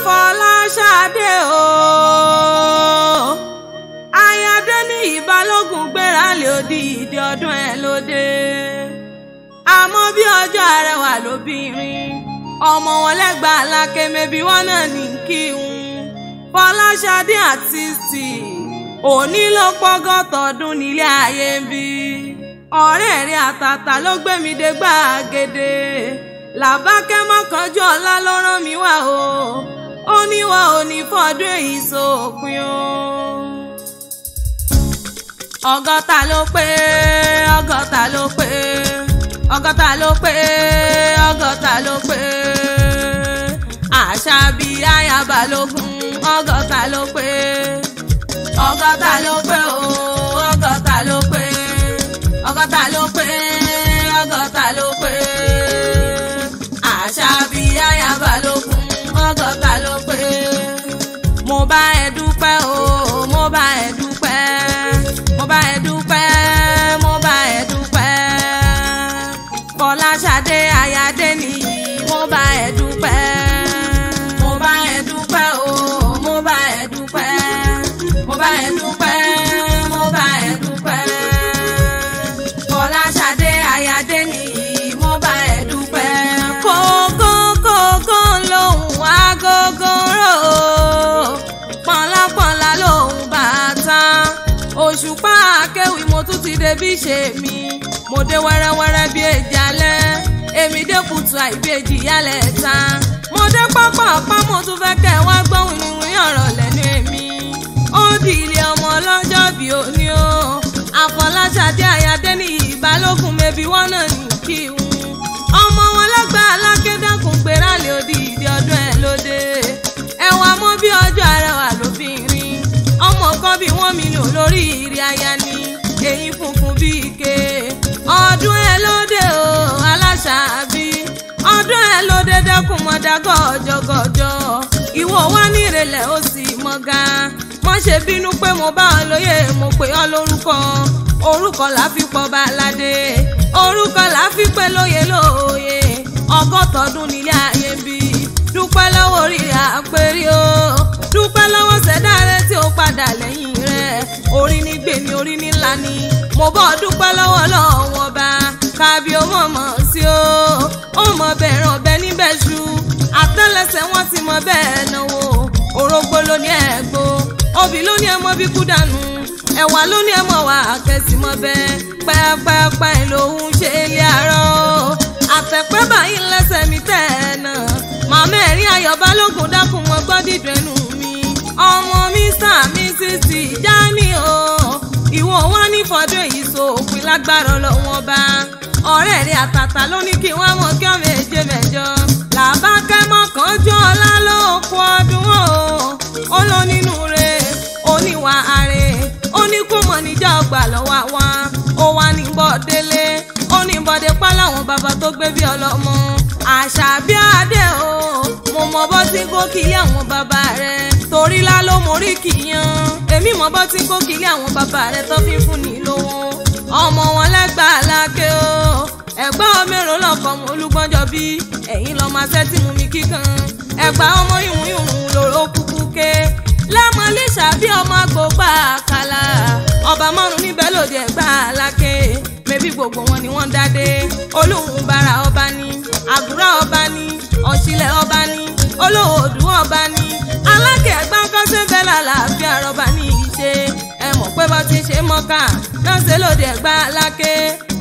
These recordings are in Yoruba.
Afọláṣadé o ayáde ní ìbálògùn gbéra lè odi ìdí ọdún ẹ lóde àmọ́ bí ọjọ́ arẹwà lóbìnrin ọmọ wọn lẹ́gbàá alákẹ́mẹ́bí wọn náà ní kí n Fọláṣadé àtìsì òní ló pọ́gọ́tọ̀ ọdún nílé ayé ń bí ọ̀rẹ́ rẹ̀ àtàtà ló gbé mi dé gbàgede làbákẹ́ mọ́kànjú ọ̀la ló rán mi wá o ó ní wa ò ní fọdún èyí sópin o. ọgọ́ta ló pé ọgọ́ta ló pé ọgọ́ta ló pé ọgọ́ta ló pé Àṣàbí aya Balógun ọgọ́ta ló pé ọgọ́ta ló pé o ọgọ́ta ló pé ọgọ́ta ló pé ọgọ́ta ló pé Àṣàbí aya Balógun ọgọ́ta ló pé. mo bá ẹ dúpẹ́ o mo bá ẹ dúpẹ́ mo bá ẹ dúpẹ́ mo bá ẹ dúpẹ́ Fọláṣadé ayáde nìyí mo bá ẹ dúpẹ́ mo bá ẹ dúpẹ́ o mo bá ẹ dúpẹ́ mo bá ẹ dúpẹ́ mo bá ẹ dúpẹ́ Fọláṣadé ayáde nìyí mo bá ẹ dúpẹ́. kókó kókó lòun agogo rò pọ̀nlápọ̀nlá lòun bàtà òṣùpá akéwì mo tún ti dé bí ṣe mi mo dé wẹ́rẹ́wẹ́rẹ́ bí èjì alẹ́ èmi dé kùtù àìbèjì yálẹ̀ ta mo dé pápá ọ̀pá mo tún fẹ́ kẹ́ wá gbọ́hùn ìwé ọ̀rọ̀ lẹ́nu èmi ó di ilé ọmọ ọlọ́jọ́ bí òní o Àfọláṣadé ayáde ní Balógun mẹ́bí wọ́n náà ní kí n ọmọ wọn lọ́gbà alákédàkùn gbéra lè odi ìdí ọdún ẹ̀ lóde ẹ̀wọ̀n mọ́ bí ọjọ́ arẹwà lóbìnrin ọmọ kan bí wọ́n mi lò lórí ìrì aya ni èyí funfun bí ike ọdún ẹ lóde o Aláṣàbí ọdún ẹ lóde dẹ́kun mọ́dá gọ́jọ́gọ́jọ́ ìwọ wá ní ìrẹ̀lẹ̀ ó sì mọ́gá wọ́n ṣe bínú pé mo bá ọ lóye mo pè ọ lórúkọ orúkọ la fi pọ̀ Báládé orúkọ la fi pé lóye lóye ọgọ́ta ọdún nílé ayé bí dúpẹ́ lọ́wọ́ orí àpérí o dúpẹ́ lọ́wọ́ ṣẹ̀dá rẹ tí ó padà lẹ́yìn rẹ̀ orí ní gbè ní orí ní ńlá ni mo bọ́ dúpẹ́ lọ́wọ́ lọ́wọ́ ọba kábí ó mọ̀ sí o ó mọ̀ bẹ̀rẹ̀ ọ̀bẹ níbẹ̀ ṣu àtẹ́lẹsẹ̀ wọn ti mọ bẹ́ẹ̀ náwó orógbó ló ní ẹ̀gbó obì ló ní ẹmọ bí kú dànù ẹ̀wà ló ní ẹmọ wà kẹsì mọ bẹ́ẹ̀ pẹ́ẹ́pẹ́ẹ́pẹ́ lòun ṣe ilé àárọ̀ àtẹ̀pẹ́ báyìí lẹ́sẹ̀ mi tẹ̀ ẹ̀ náà màmá ẹ̀rín Ayọ̀ Balógun dákun mọ́ gbọ́ dídùn ẹnu mi ọmọ Mr. Mrs. Tijani o ìwọ wọn ní fọdún èyí sópin lágbára Ọlọ́wọ́n bá ọ̀rẹ́ rẹ̀ àtàtà ló ní kí wọ́n mọ̀ kí ọmọ èjè mẹ́jọ làbákẹ́ mọ́kànjú ọlá ló kú ọdún o ó lọ nínú rẹ̀ oníwà ààrẹ ó ní kó mọ̀ níjà ọgbà lọ́wọ́ wa ó wà ní bọ́délé ó ní bọ́dé pa láwọn bàbá tó gbé bí ọlọ́mọ Àṣàbí adé o mo mọ bọ́ tí kò kílé àwọn bàbá rẹ̀ torí lá ló mórí kìyàn èmi mọ bọ́ tí kò kílé àwọn bàbá rẹ̀ tó fi fún ní lówó ọmọ wọn lẹ́gbàá aláké o ẹ̀gbọ́n mẹ́rọ lọ́kọ̀ mọ́ Olúgbọ́njọ bí ẹ̀yin lọ́ máa ṣẹ́ tí mú mi kíkan ẹ̀gbà ọmọ ìhùn lòró kúkú ké lámọ́lé Ṣàbí ọmọ àgbògbà àkàlà ọba márùn níbẹ̀ lòdì ẹ̀gbà aláké mẹ́bí gbogbo wọn ni wọ́n dádé Olóhùn bára ọba ní àgùrá ọba ní ọ̀ṣìlẹ̀ ọba ní Olóòdù ọba ní aláké ẹ̀gbá kọ́sẹ́ bẹ́ẹ̀ lálàáfíà rọba ní ìṣe ẹ mọ̀ pé bọ́ ti ṣe mọ́kà náà ṣe lòdì ẹ̀gbá aláké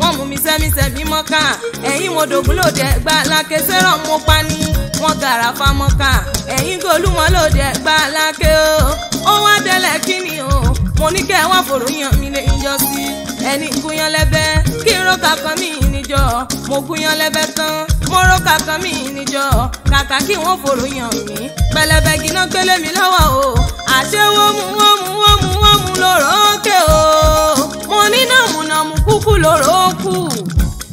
wọ́n mú mi sẹ́mi mọ́kà ẹ̀yìn mo dògún lòdì ẹ̀gbá aláké sẹ́rọ̀ mo pa ní wọ́n gàràfà mọ́kà ẹ̀yìn gòlúmọ́ lòdì ẹ̀gbá aláké o ó wá délẹ̀ kí ni o mo ní kẹ́ ẹ wá fòrò yàn mí lè ń jọ sí ẹni gúnyán lẹ́bẹ́ kí n rókà kan mí níjọ mo gúnyán lẹ́bẹ́ tán mo rókà kan mí níjọ kàkà kí wọ́n fòrò yàn mí pẹlẹbẹ gíná gbélé mi lọ́wọ́ o àṣé wọ́mú lóró òkè o mo ní nàmúnàmú kúkú lóró kù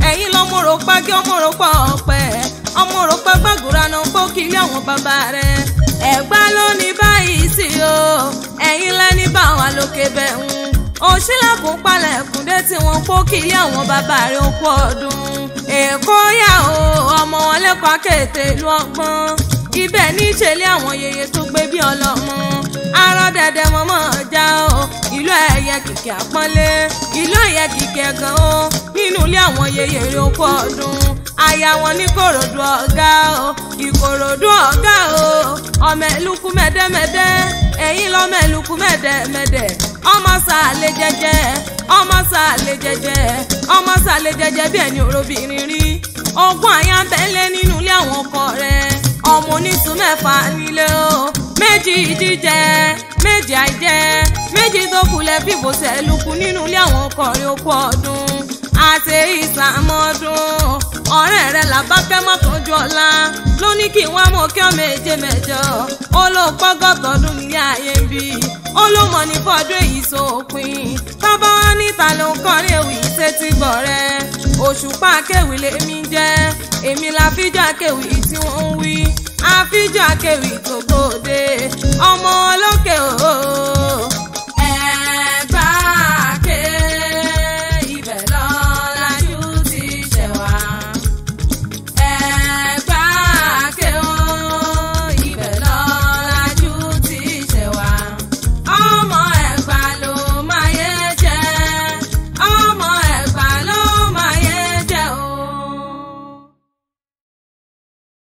ẹ̀yin lọ́mọ̀rọ̀ pàgé ọmọ̀rọ̀ pọ̀ ọ̀pẹ ọmọ̀rọ̀ pẹ́ gbàgùrà náà kó kílé àwọn bàbá rẹ̀ ẹ̀gbá ló ní báyìí sí o ẹ̀yin lẹ́ni bá wà lókè bẹ̀ ń òṣìlẹ̀kùn palẹ̀kùn dé tí wọ́n kó kílé àwọn bàbá rẹ̀ ó pọ̀ ọdún èkó yà o ọmọ wọn lẹ́kọ̀ọ́ akéèté ìlú ọgbọ́n ibẹ̀ ní ìṣẹ̀lẹ̀ àwọn yeye tó gbé bí ọlọ́mọ arọ dẹ̀dẹ̀ mọ́mọ́ ọjà o ìlú ẹ̀yẹ kìkì àpọ́nlé ìlú ẹ̀yẹ kìkì ẹ̀gàn o nínú ilé àwọn yeye rẹ̀ okú ọdún aya wọn ní Ìkòròdú ọ̀gá o Ìkòròdú ọ̀gá o ọmọ ẹlùkù mẹ́dẹ́mẹ́dẹ́ ẹ̀yìn lọ́mọ ẹlùkù mẹ́dẹ́mẹ́dẹ́ ọmọ sàlẹ̀ jẹ́jẹ́ ọmọ sàlẹ̀ jẹ́jẹ́ ọmọ sàlẹ̀ jẹ́jẹ́ bí ẹni òrobìnrin rí ogún àyà ń bẹ́lẹ̀ nínú ilé àwọn ọkọ rẹ̀ ọmọ oníṣùn mẹ́fà nílé o méjì jíjẹ méjì àìjẹ méjì tó kulẹ̀ fìbò sẹ́lùkù nínú ilé àwọn ọkọ rẹ̀ okú ọdún àti ìsàmọ́dún ọ̀rẹ́ rẹ̀ làbákẹ́ mọ́kànjú ọ̀la ló ní kí wọ́n mọ̀ kí ọmọ èje mẹ́jọ ó ló pọ́gọ́tọ̀ọ́dún ní ayé ń bí ó ló mọ̀ ní fọ́dún èyí sópin bàbá wa níta ló ń kọrin ewì sétí gbọ̀ rẹ̀ Òṣùpá Akéwì lèmi jẹ́ èmi la fíjọ́ akéwì tí wọ́n ń wí àfíjọ́ akéwì tó gbòde